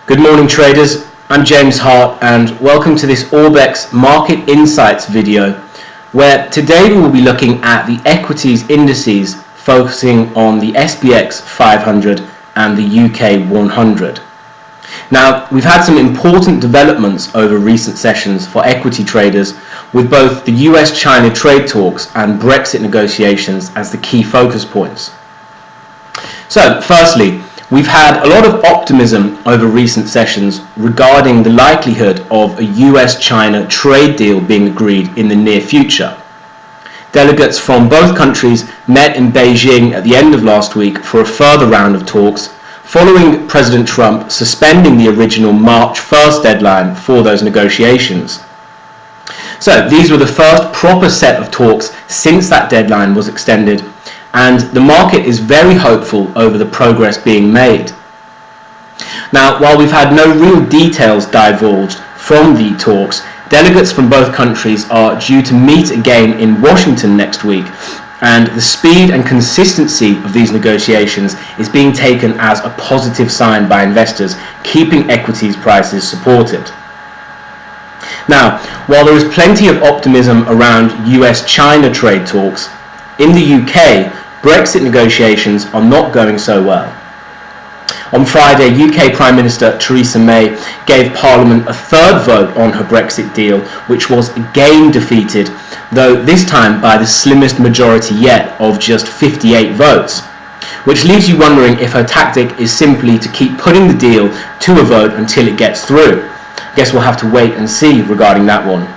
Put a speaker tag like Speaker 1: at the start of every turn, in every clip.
Speaker 1: Good morning traders, I'm James Harte and welcome to this Orbex Market Insights video where today we will be looking at the equities indices focusing on the SPX 500 and the UK 100. Now, we've had some important developments over recent sessions for equity traders with both the US-China trade talks and Brexit negotiations as the key focus points. So, firstly, we've had a lot of optimism over recent sessions regarding the likelihood of a US-China trade deal being agreed in the near future. Delegates from both countries met in Beijing at the end of last week for a further round of talks, following President Trump suspending the original March 1st deadline for those negotiations. So these were the first proper set of talks since that deadline was extended, and the market is very hopeful over the progress being made. Now, while we've had no real details divulged from the talks, delegates from both countries are due to meet again in Washington next week, and the speed and consistency of these negotiations is being taken as a positive sign by investors, keeping equities prices supported. Now, while there is plenty of optimism around US-China trade talks, in the UK, Brexit negotiations are not going so well. On Friday, UK Prime Minister Theresa May gave Parliament a third vote on her Brexit deal, which was again defeated, though this time by the slimmest majority yet of just 58 votes, which leaves you wondering if her tactic is simply to keep putting the deal to a vote until it gets through. I guess we'll have to wait and see regarding that one.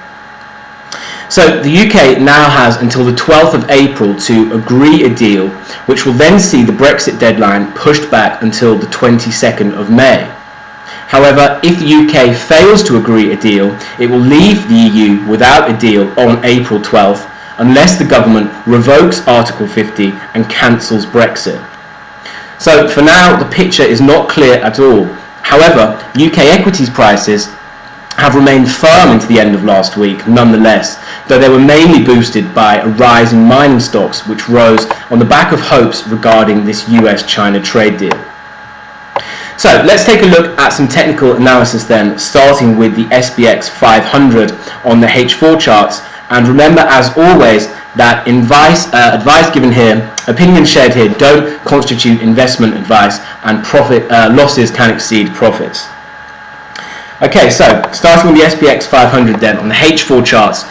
Speaker 1: So the UK now has until the 12th of April to agree a deal, which will then see the Brexit deadline pushed back until the 22nd of May. However, if the UK fails to agree a deal, it will leave the EU without a deal on April 12th unless the government revokes Article 50 and cancels Brexit. So for now, the picture is not clear at all. However, UK equities prices have remained firm into the end of last week nonetheless, though they were mainly boosted by a rise in mining stocks which rose on the back of hopes regarding this US-China trade deal. So let's take a look at some technical analysis then, starting with the SPX 500 on the H4 charts, and remember as always that advice given here, opinions shared here don't constitute investment advice, and losses can exceed profits. Okay, so starting with the SPX 500 then on the H4 charts,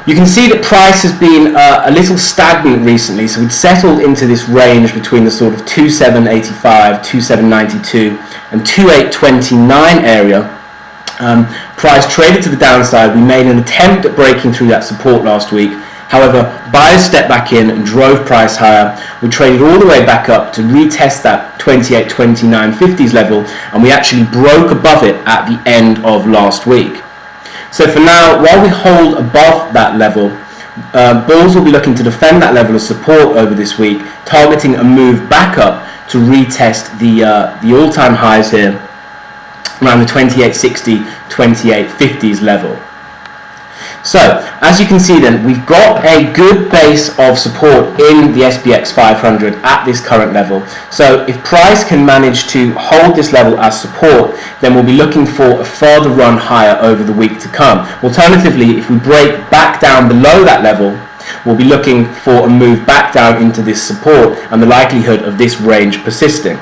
Speaker 1: you can see that price has been a little stagnant recently, so we'd settled into this range between the sort of 2785, 2792 and 2829 area. Price traded to the downside. We made an attempt at breaking through that support last week. However, buyers stepped back in and drove price higher. We traded all the way back up to retest that 2829.50s level, and we actually broke above it at the end of last week. So for now, while we hold above that level, bulls will be looking to defend that level of support over this week, targeting a move back up to retest the all-time highs here around the 2860, 2850s level. So, as you can see then, we've got a good base of support in the SPX 500 at this current level. So if price can manage to hold this level as support, then we'll be looking for a further run higher over the week to come. Alternatively, if we break back down below that level, we'll be looking for a move back down into this support and the likelihood of this range persisting.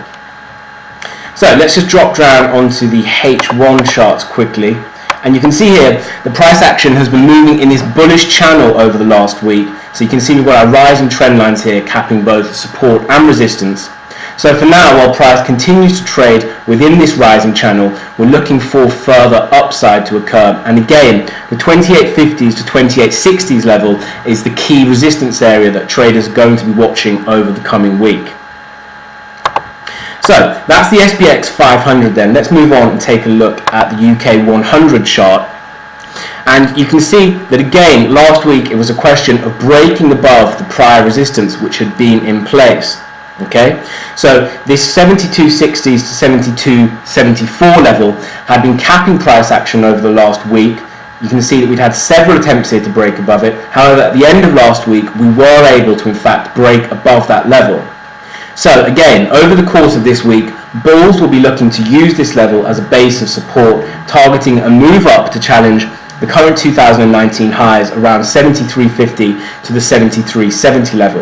Speaker 1: So let's just drop down onto the H1 charts quickly. And you can see here the price action has been moving in this bullish channel over the last week. So you can see we've got our rising trend lines here capping both support and resistance. So for now, while price continues to trade within this rising channel, we're looking for further upside to occur. And again, the 2850s to 2860s level is the key resistance area that traders are going to be watching over the coming week. So that's the SPX 500 then. Let's move on and take a look at the UK 100 chart. And you can see that again, last week it was a question of breaking above the prior resistance which had been in place. Okay, so this 7260s to 7274 level had been capping price action over the last week. You can see that we'd had several attempts here to break above it. However, at the end of last week, we were able to in fact break above that level. So again, over the course of this week, bulls will be looking to use this level as a base of support, targeting a move up to challenge the current 2019 highs around 73.50 to the 73.70 level.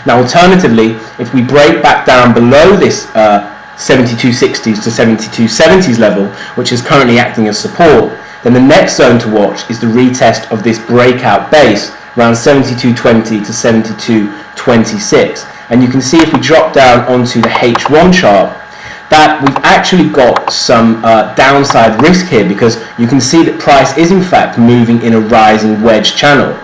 Speaker 1: Now alternatively, if we break back down below this 72.60s to 72.70s level, which is currently acting as support, then the next zone to watch is the retest of this breakout base around 72.20 to 72.26. And you can see if we drop down onto the H1 chart that we've actually got some downside risk here, because you can see that price is in fact moving in a rising wedge channel.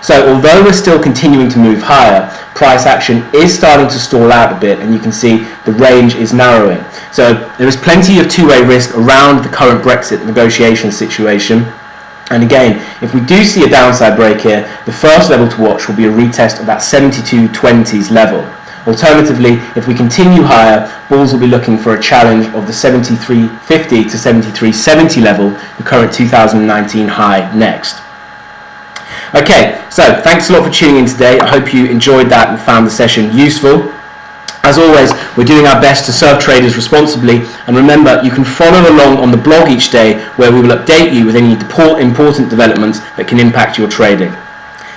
Speaker 1: So although we're still continuing to move higher, price action is starting to stall out a bit, and you can see the range is narrowing. So there is plenty of two-way risk around the current Brexit negotiation situation. And again, if we do see a downside break here, the first level to watch will be a retest of that 72.20s level. Alternatively, if we continue higher, bulls will be looking for a challenge of the 73.50 to 73.70 level, the current 2019 high next. Okay, so thanks a lot for tuning in today. I hope you enjoyed that and found the session useful. As always, we're doing our best to serve traders responsibly, and remember, you can follow along on the blog each day where we will update you with any important developments that can impact your trading.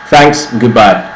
Speaker 1: Thanks and goodbye.